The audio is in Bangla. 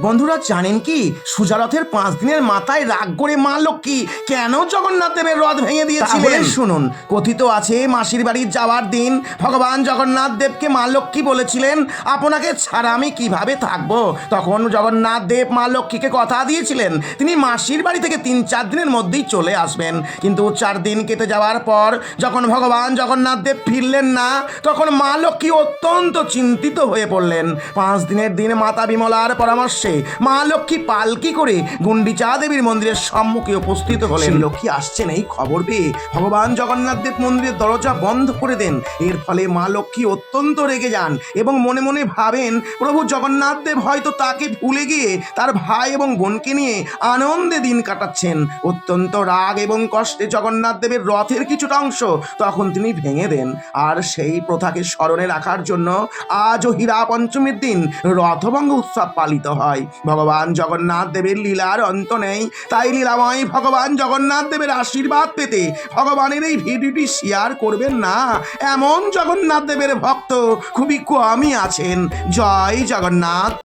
বন্ধুরা জানেন কি সুজারথের 5 দিনের মাথায় রাগ করে মা লক্ষ্মী কেন জগন্নাথ দেবের রথ ভেঙে দিয়েছিলেন শুনুন। কথিত আছে মাসির বাড়ি যাওয়ার দিন ভগবান জগন্নাথ দেবকে মা লক্ষ্মী বলেছিলেন, আপনাকে ছাড়া আমি কিভাবে থাকবো। তখন জগন্নাথ দেব মা লক্ষ্মীকে কথা দিয়েছিলেন তিনি মাসির বাড়ি থেকে 3-4 দিনের মধ্যেই চলে আসবেন। কিন্তু 4 দিন কেটে যাওয়ার পর যখন ভগবান জগন্নাথ দেব ফিরলেন না, তখন মা লক্ষ্মী অত্যন্ত চিন্তিত হয়ে পড়লেন। 5 দিনের দিন মাতা বিমলার পরামর্শে মা লক্ষ্মী পালকি করে গুন্ডিচা দেবীর মন্দিরের সম্মুখে উপস্থিত হলেন। লক্ষ্মী আসছেন এই খবর পেয়ে ভগবান জগন্নাথ দেব মন্দিরের দরজা বন্ধ করে দেন। এর ফলে মা লক্ষ্মী অত্যন্ত রেগে যান এবং মনে মনে ভাবেন প্রভু জগন্নাথ দেব হয়তো তাকে ভুলে গিয়ে তার ভাই এবং বোনকে নিয়ে আনন্দে দিন কাটাচ্ছেন। অত্যন্ত রাগ এবং কষ্টে জগন্নাথ দেবের রথের কিছুটা অংশ তখন তিনি ভেঙে দেন। আর সেই প্রথাকে স্মরণে রাখার জন্য আজও হীরা পঞ্চমীর দিন রথভঙ্গ উৎসব পালিত হয়। ভগবান জগন্নাথ দেবের লীলার অন্ত নেই, তাই লীলাময় ভগবান জগন্নাথ দেবের আশীর্বাদ পেতে ভগবানের এই ভিডিওটি শেয়ার করবেন না এমন জগন্নাথ দেবের ভক্ত খুবই কমই আছেন। জয় জগন্নাথ।